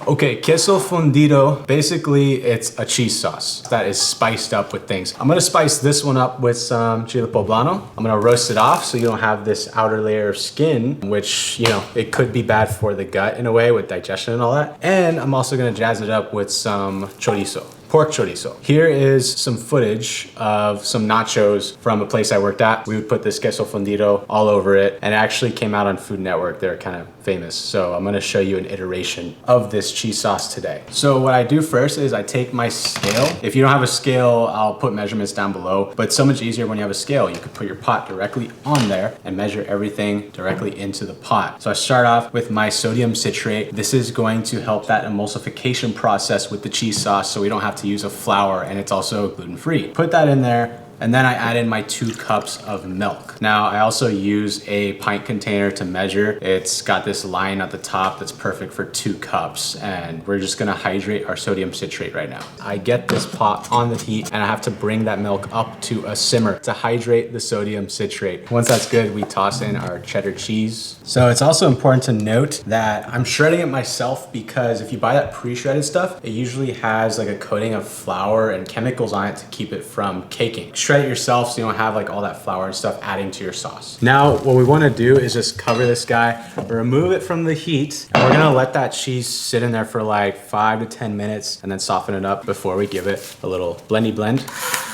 Okay, queso fundido, basically it's a cheese sauce that is spiced up with things. I'm gonna spice this one up with some chile poblano. I'm gonna roast it off so you don't have this outer layer of skin, which, you know, it could be bad for the gut in a way with digestion and all that. And I'm also gonna jazz it up with some chorizo. Pork chorizo. Here is some footage of some nachos from a place I worked at. We would put this queso fundido all over it, and it actually came out on Food Network. They're kind of famous. So I'm gonna show you an iteration of this cheese sauce today. So what I do first is I take my scale. If you don't have a scale, I'll put measurements down below, but it's so much easier when you have a scale. You can put your pot directly on there and measure everything directly into the pot. So I start off with my sodium citrate. This is going to help that emulsification process with the cheese sauce so we don't have to use a flour, and it's also gluten-free. Put that in there, and then I add in my 2 cups of milk. Now I also use a pint container to measure. It's got this line at the top that's perfect for 2 cups, and we're just gonna hydrate our sodium citrate right now. I get this pot on the heat, and I have to bring that milk up to a simmer to hydrate the sodium citrate. Once that's good, we toss in our cheddar cheese. So it's also important to note that I'm shredding it myself, because if you buy that pre-shredded stuff, it usually has like a coating of flour and chemicals on it to keep it from caking. Shred it yourself so you don't have like all that flour and stuff adding to your sauce. Now what we want to do is just cover this guy, remove it from the heat, and we're gonna let that cheese sit in there for like 5 to 10 minutes and then soften it up before we give it a little blendy blend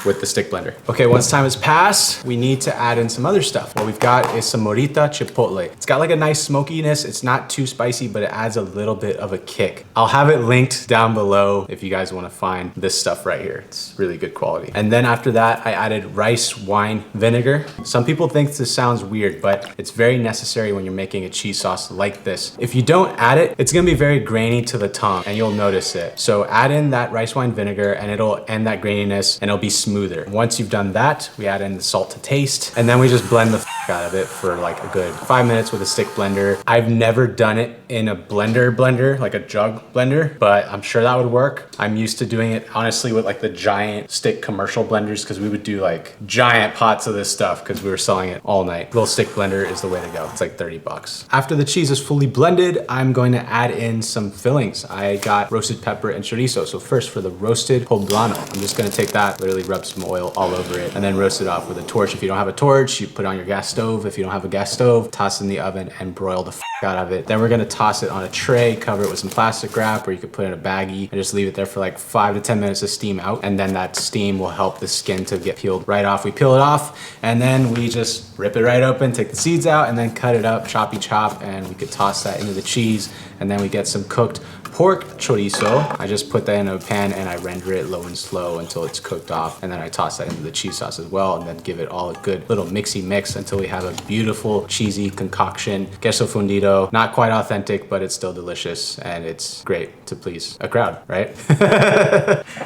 with the stick blender. Okay, once time has passed, we need to add in some other stuff. What we've got is some morita chipotle. It's got like a nice smokiness. It's not too spicy, but it adds a little bit of a kick. I'll have it linked down below if you guys want to find this stuff right here. It's really good quality. And then after that, I added rice wine vinegar. Some people think this sounds weird, but it's very necessary when you're making a cheese sauce like this. If you don't add it, it's gonna be very grainy to the tongue and you'll notice it. So add in that rice wine vinegar and it'll end that graininess and it'll be smoother. Once you've done that, we add in the salt to taste, and then we just blend the out of it for like a good 5 minutes with a stick blender. I've never done it in a blender, like a jug blender, but I'm sure that would work. I'm used to doing it honestly with like the giant stick commercial blenders, because we would do like giant pots of this stuff because we were selling it all night. Little stick blender is the way to go. It's like 30 bucks. After the cheese is fully blended, I'm going to add in some fillings. I got roasted pepper and chorizo. So first for the roasted poblano, I'm just gonna take that, literally rub some oil all over it, and then roast it off with a torch. If you don't have a torch, you put it on your gas stove. If you don't have a gas stove, toss it in the oven and broil the out of it. Then we're gonna toss it on a tray, cover it with some plastic wrap, or you could put it in a baggie and just leave it there for like 5 to 10 minutes to steam out. And then that steam will help the skin to get peeled right off. We peel it off and then we just rip it right open, take the seeds out, and then cut it up, choppy chop, and we could toss that into the cheese. And then we get some cooked pork chorizo. I just put that in a pan and I render it low and slow until it's cooked off. And then I toss that into the cheese sauce as well, and then give it all a good little mixy mix until we have a beautiful cheesy concoction. Queso fundido, not quite authentic, but it's still delicious and it's great to please a crowd, right?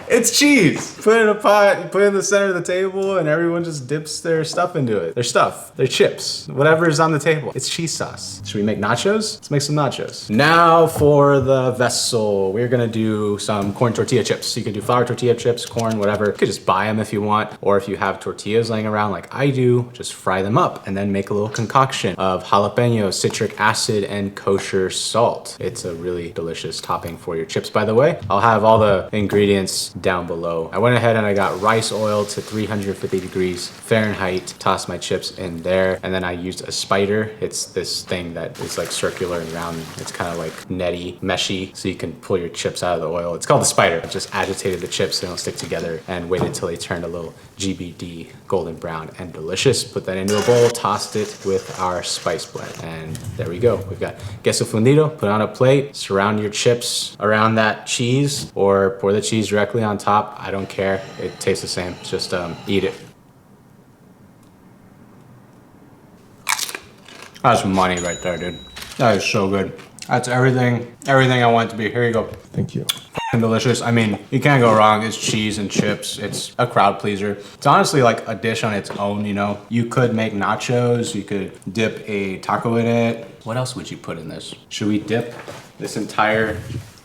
It's cheese. Put it in a pot, you put it in the center of the table, and everyone just dips their stuff into it. Their stuff, their chips, whatever is on the table. It's cheese sauce. Should we make nachos? Let's make some nachos. Now for the vessel. We're gonna do some corn tortilla chips. So you can do flour tortilla chips, corn, whatever. You could just buy them if you want, or if you have tortillas laying around like I do, just fry them up and then make a little concoction of jalapeño, citric acid, and kosher salt. It's a really delicious topping for your chips, by the way. I'll have all the ingredients down below. I went ahead and I got rice oil to 350 degrees Fahrenheit, tossed my chips in there, and then I used a spider. It's this thing that is like circular and round. It's kind of like netty, meshy, so you can pull your chips out of the oil. It's called the spider. I just agitated the chips so they don't stick together and waited till they turned a little GBD, golden brown and delicious. Put that into a bowl, tossed it with our spice blend. And there we go. We've got queso fundido, put on a plate, surround your chips around that cheese or pour the cheese directly on top. I don't care. It tastes the same. Just eat it. That's money right there, dude. That is so good. That's everything I want it to be. Here you go. Thank you. F***ing delicious. I mean, you can't go wrong. It's cheese and chips. It's a crowd pleaser. It's honestly like a dish on its own, you know? You could make nachos. You could dip a taco in it. What else would you put in this? Should we dip this entire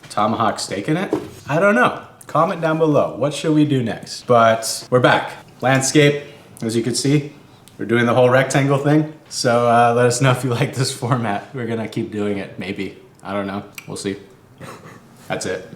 tomahawk steak in it? I don't know. Comment down below. What should we do next? But we're back. Landscape, as you can see. We're doing the whole rectangle thing. So let us know if you like this format. We're gonna keep doing it, maybe. I don't know, we'll see. That's it.